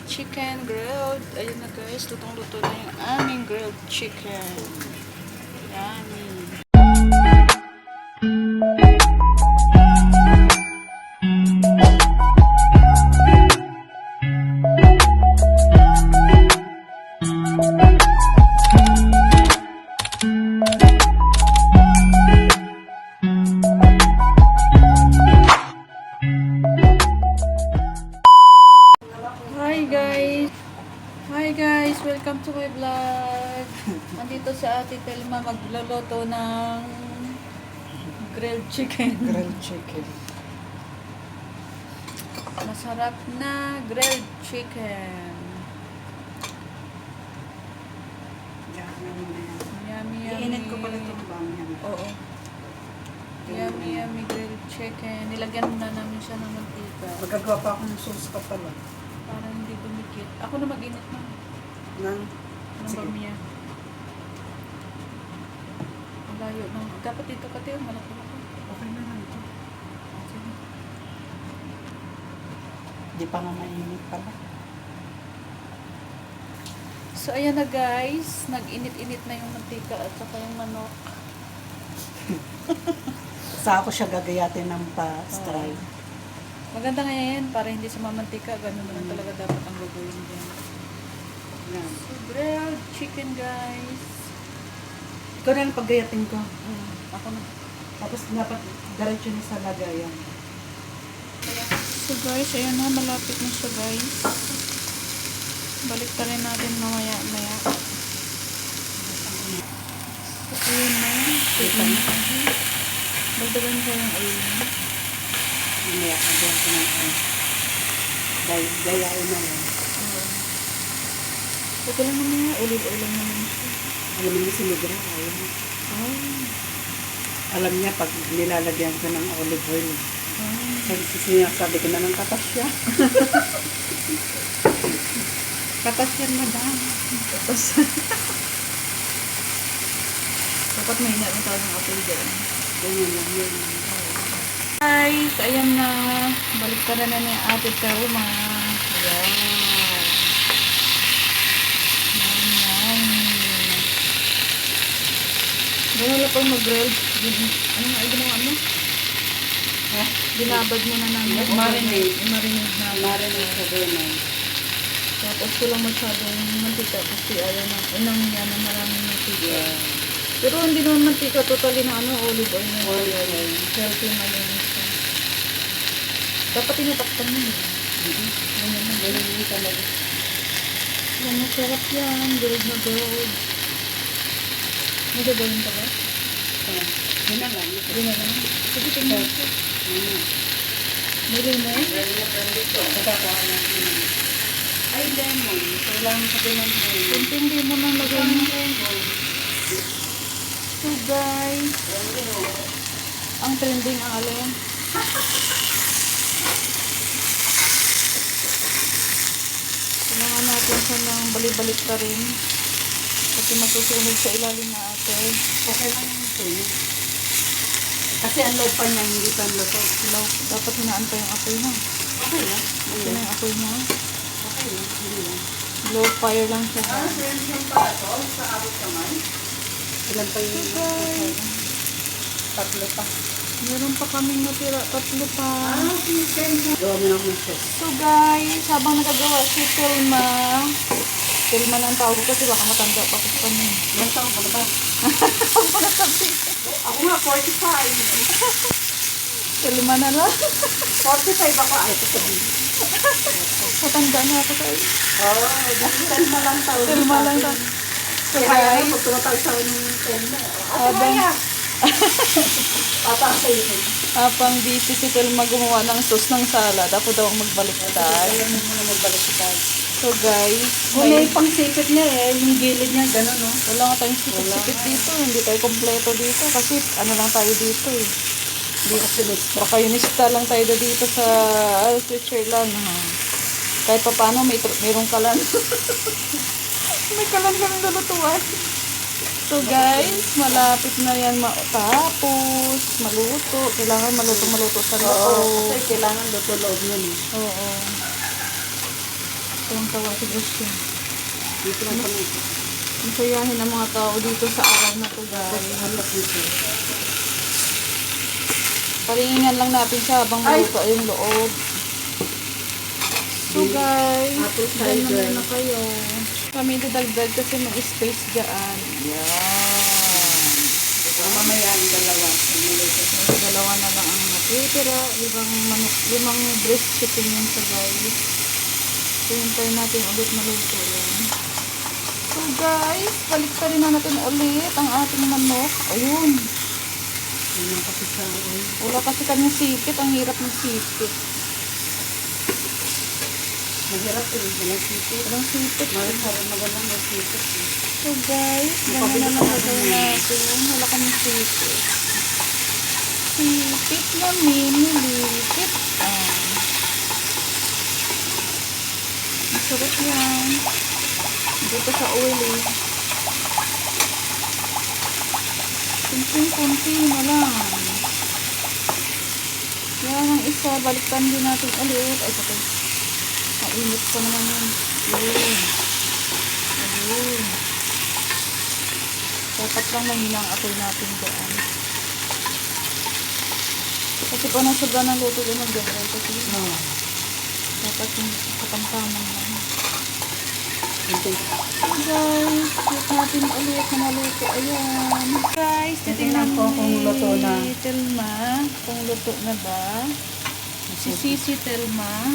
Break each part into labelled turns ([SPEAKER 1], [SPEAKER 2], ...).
[SPEAKER 1] chicken grilled. Ayun na guys, lutong-luto na yung aming grilled chicken. Yummy. Hi guys, welcome to my vlog. Nandito si Ate Telma magluluto ng grilled chicken.
[SPEAKER 2] Grilled chicken.
[SPEAKER 1] Masarap na grilled chicken. Yummy, yummy.
[SPEAKER 2] Iinit ko pala itong bangyan.
[SPEAKER 1] Oo. Yummy, yummy grilled chicken. Nilagyan na namin siya ng mantika.
[SPEAKER 2] Magagawa pa ako ng sauce pa pala.
[SPEAKER 1] Para hindi dumikit. Ako na mag-init na.
[SPEAKER 2] Nang?
[SPEAKER 1] Ng bamiya. Ang layo ng... Dapat dito ka tayo. Malaki-laki.
[SPEAKER 2] Okay na lang ito.
[SPEAKER 1] Sige.
[SPEAKER 2] Di pa nga mainit pala.
[SPEAKER 1] So, ayan na guys. Nag-init-init na yung mantika at saka yung manok.
[SPEAKER 2] Sa ako siya gagayatin ng pa-strive.
[SPEAKER 1] Maganda nga yan. Para hindi sumamantika. Ganun naman talaga dapat ang gagawin dyan.
[SPEAKER 2] Yan.
[SPEAKER 1] So, grilled chicken guys.
[SPEAKER 2] Ikaw na lang paggayatin ko.
[SPEAKER 1] Ako na.
[SPEAKER 2] Tapos dapat diretso na sa lagayan.
[SPEAKER 1] So guys, ayan na. Malapit na siya guys. Balik ta rin natin mamaya-maya. So, ayun na. Dagdagan ko yung oil na.
[SPEAKER 2] Mamaya, agayan ko ng gayain na lang.
[SPEAKER 1] Ito lang naman nga. Olive oil lang naman siya.
[SPEAKER 2] Alam niyo si Migra, ayaw mo.
[SPEAKER 1] Oh.
[SPEAKER 2] Alam niya, pag nilalagyan ko ng olive oil, sinasabi ko na ng katas siya. Katas yan, madam.
[SPEAKER 1] Tapos, dapat may na rin tawag ng apple dyan.
[SPEAKER 2] Ganyan lang yun.
[SPEAKER 1] Guys, ayan na. Balik ka na ni Ate Telma. Wow. Ganun lang pang mag-grilled. Ano nga, ginawa mo? Binabad mo na namin.
[SPEAKER 2] Marinate.
[SPEAKER 1] Marinate na.
[SPEAKER 2] Marinate sa ganyan.
[SPEAKER 1] Tapos kulang masyadong mantika kasi ayaw na unang yan na maraming mantika.
[SPEAKER 2] Yeah.
[SPEAKER 1] Pero hindi naman mantika totally na olive oil na
[SPEAKER 2] Olive oil.
[SPEAKER 1] healthy na yun siya. Dapat tinatakpan mo. Ganyan na.
[SPEAKER 2] Ganyan yung talaga.
[SPEAKER 1] Yan, masarap yan. Gold na gold. Magagawin ka ba?
[SPEAKER 2] Yun na lang.
[SPEAKER 1] Yun na lang. Sige, tingnan ko. May lemon?
[SPEAKER 2] Magkakawa lang yun. Ay, lemon. Kailangan sa lemon.
[SPEAKER 1] Kunting lemon ang lagay mo. So guys, ang trending ang alin. Kailangan natin siya ng balik-balik ta rin. Kasi masusunog sa ilalim na ate.
[SPEAKER 2] Okay lang yung ito. Kasi ang low pa niya, hindi pa ang luto.
[SPEAKER 1] Dapat hinaan pa yung apoy mo.
[SPEAKER 2] Okay lang.
[SPEAKER 1] Ito na yung apoy mo.
[SPEAKER 2] Okay lang. Hindi lang.
[SPEAKER 1] Low fire lang siya.
[SPEAKER 2] Yung pa ito, sa abot naman. Ilan pa yung tatlo pa.
[SPEAKER 1] Meron pa kaming natira. Tatlo pa.
[SPEAKER 2] Gawa mo lang ng sauce.
[SPEAKER 1] So guys, habang nagagawa si Telma. Telma na ang tawag ko kasi baka matanda pa ko pa niya.
[SPEAKER 2] Ilan taon ka na ba?
[SPEAKER 1] Ako na sabi.
[SPEAKER 2] Ako nga, 45.
[SPEAKER 1] Telma na lang.
[SPEAKER 2] 45 ako. Ay, ito sabihin.
[SPEAKER 1] Matanda na ako tayo.
[SPEAKER 2] Oo, Telma lang taon.
[SPEAKER 1] Telma lang tayo. So
[SPEAKER 2] Kaya
[SPEAKER 1] guys,
[SPEAKER 2] pag tumatawag sa akin ng Telma.
[SPEAKER 1] habang,
[SPEAKER 2] Papasay yun.
[SPEAKER 1] habang busy si Telma gumawa ng sauce ng salad, ako daw ang magbaliktad.
[SPEAKER 2] Alam mo muna magbaliktad.
[SPEAKER 1] So guys,
[SPEAKER 2] May pang sipit niya eh. Yung gilid niya, gano'n no?
[SPEAKER 1] wala nga tayong sipit-sipit dito. Hindi tayo kompleto dito kasi ano lang tayo dito eh.
[SPEAKER 2] Hindi kasi lista.
[SPEAKER 1] Baka unista lang tayo dito sa future lang. Ha? Kahit pa paano mayroong kalan. May kalan kami lulutuan. So guys, malapit na yan tapos maluto. Kailangan maluto sa loob.
[SPEAKER 2] Oo, kasi kailangan luto loob yun eh.
[SPEAKER 1] Oo. So Tawang-tawa si Christian.
[SPEAKER 2] Dito lang kami.
[SPEAKER 1] Masayahin ang mga tao dito sa araw na to, guys.
[SPEAKER 2] Hanap dito.
[SPEAKER 1] Palingan lang natin siya habang maluto yung loob. So guys,
[SPEAKER 2] Apple
[SPEAKER 1] dyan
[SPEAKER 2] cider.
[SPEAKER 1] na kayo. Kami didagdag kasi may space dyan. Yan.
[SPEAKER 2] Mamaya ang dalawa.
[SPEAKER 1] Dalawa na lang ang natitira. Limang breast chicken yun sa guys. So hintayin natin ulit maluto yan. So guys, balik pa rin na natin ulit ang ating manok. Ayun.
[SPEAKER 2] Yun ang kasi sa oil.
[SPEAKER 1] Wala kasi kami sipit. Ang hirap ng sipit.
[SPEAKER 2] Mahirap eh. Walang sipit.
[SPEAKER 1] Walang sipit.
[SPEAKER 2] Magalang may sipit.
[SPEAKER 1] So guys, ganyan na lang gagawin natin. Wala kami sipit. Sipit na mini-lipit. Masarap yan. Dito sa oil eh. Kunting-kunti na lang. Yan ang isa. Balikan din natin ulit. Ay, patay. Mainit pa naman yun. Yun. Ayun. Dapat lang mahina ang apoy natin dyan. Kasi pa nang sobra ng luto din mag-dry. Kasi dapat yung katamtaman lang.
[SPEAKER 2] Okay.
[SPEAKER 1] Guys, wait natin ulit na maluto. Ayan. Guys, titingnan
[SPEAKER 2] ko kung luto na.
[SPEAKER 1] ni Telma kung luto na ba. Si Sisi Telma.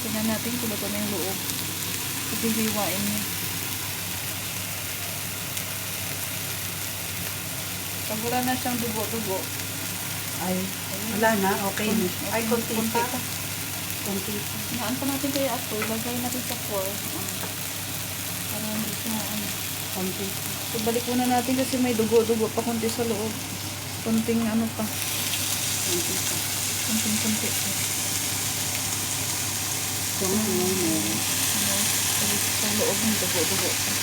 [SPEAKER 1] Tingnan natin kung luto na yung loob. Paghihiwain niya. Pag wala na siyang dugo-dugo.
[SPEAKER 2] Ay, wala na. Okay na. Ay, konti pa.
[SPEAKER 1] pa.
[SPEAKER 2] Konti pa.
[SPEAKER 1] Hinaan pa natin kaya ako. Ilagay natin sa fork. Para hindi siya
[SPEAKER 2] Konti pa.
[SPEAKER 1] So, balik muna natin kasi may dugo-dugo pa konti sa loob. Konting ano pa.
[SPEAKER 2] Konti pa.
[SPEAKER 1] Konting-konti pa.
[SPEAKER 2] So, ano,
[SPEAKER 1] Sa loob ng dugo-dugo pa.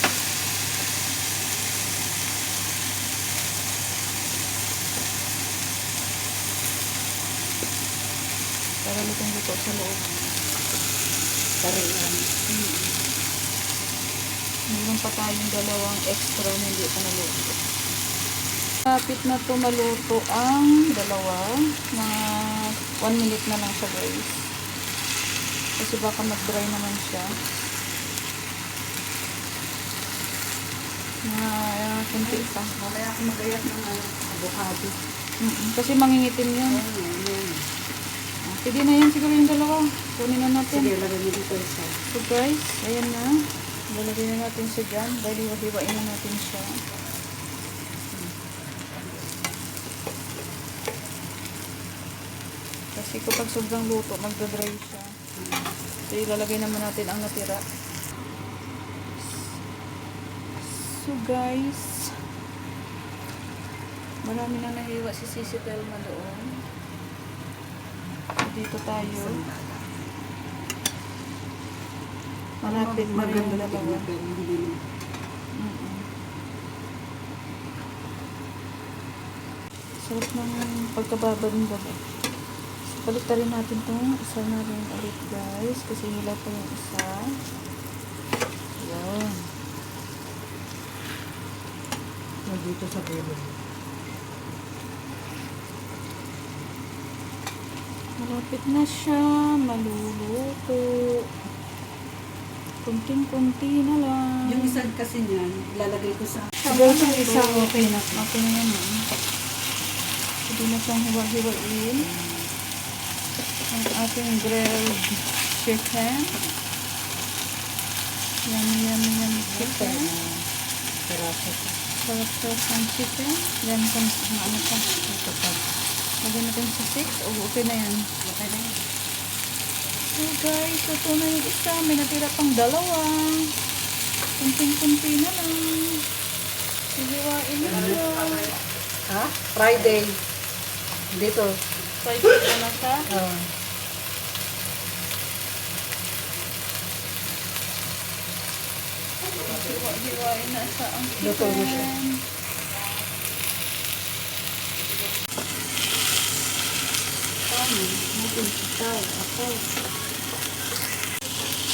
[SPEAKER 1] Para lutong-luto sa loob.
[SPEAKER 2] tarihan.
[SPEAKER 1] Meron pa tayong dalawang extra na hindi pa naluto. Kapit na to maluto ang dalawa. Mga 1 minute na lang siya guys. Kasi baka mag-dry naman siya. Kunti pa.
[SPEAKER 2] Mamaya ako mag-ayat ng avocado.
[SPEAKER 1] Kasi mangingitim yun.
[SPEAKER 2] Ayan.
[SPEAKER 1] Pwede na yan siguro yung dalawa. Kunin na natin.
[SPEAKER 2] Sige, lagay mo dito isa.
[SPEAKER 1] So guys, ayan na. Lalagay na natin siya dyan. Dahil hiwa-hiwain na natin siya. Kasi kapag sobrang luto, magdadry siya. So ilalagay naman natin ang natira. So guys, marami nang nahiwa si Sisi Telma doon. So, dito tayo. Malapit na rin yung dalawa. Sarap ng pagkababa ng baba. So, balik rin natin itong isa na rin ulit guys. Kasi hilaw pa yung isa. Yan.
[SPEAKER 2] Dito sa dulo.
[SPEAKER 1] Malapit na siya. Maluluto. Kunting-kunti na lang.
[SPEAKER 2] Yung isa kasi niyan, ilalagay ko sa...
[SPEAKER 1] Siguro
[SPEAKER 2] yung isa, okay na.
[SPEAKER 1] Okay na yan. Hindi na siyang hiwa-hiwain. Ang ating grilled chicken. Yummy chicken.
[SPEAKER 2] Peraso.
[SPEAKER 1] Sarap-sarap ng chicken. Yan kung ano pa.
[SPEAKER 2] Ito pa.
[SPEAKER 1] Lagyan natin sa 6. Okay na yan.
[SPEAKER 2] Okay na yun.
[SPEAKER 1] So guys, ito na yung isa. May natira pang dalawa. Kunting-kunti na lang. Hihiwain na lang.
[SPEAKER 2] Ha? Friday. Dito.
[SPEAKER 1] Fried ko na siya. Hiwa-hiwain na sa ang
[SPEAKER 2] Luto na siya.
[SPEAKER 1] chicken.
[SPEAKER 2] Natin sitaw. Ako.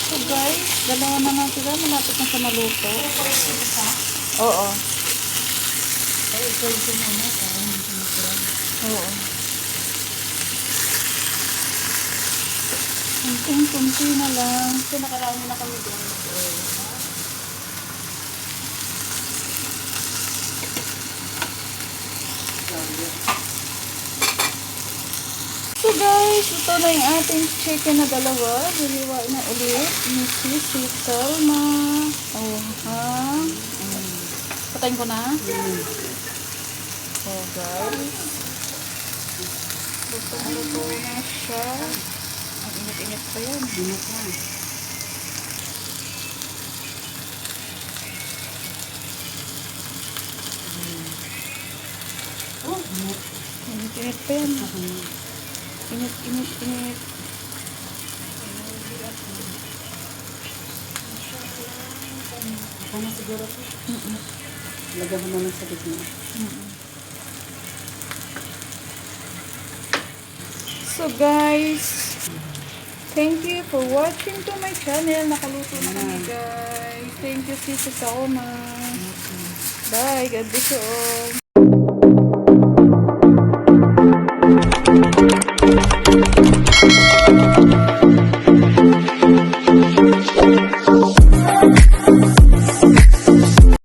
[SPEAKER 1] So guys, dalawa na lang sila. Malapit na sa maluto. Oo.
[SPEAKER 2] Ay, ito yung muna. Parang hindi sinasira.
[SPEAKER 1] Oo. Kunti na lang.
[SPEAKER 2] Kasi nakarami na kami doon.
[SPEAKER 1] So guys, ito na yung ating chicken na dalawa. Hiliwain na ulit. Ni si Selma. Oh, ha? Patayin ko na. Oh guys. Lutong-luto na siya. Ang init-init pa yan.
[SPEAKER 2] Init lang. Oh, init.
[SPEAKER 1] Init-init pa yan. Init.
[SPEAKER 2] Ako na siguro ito. Lagyan mo naman sa gitna.
[SPEAKER 1] So guys, thank you for watching to my channel. Nakaluto na kami guys. Thank you Sisi Saoma. Bye. God bless you all.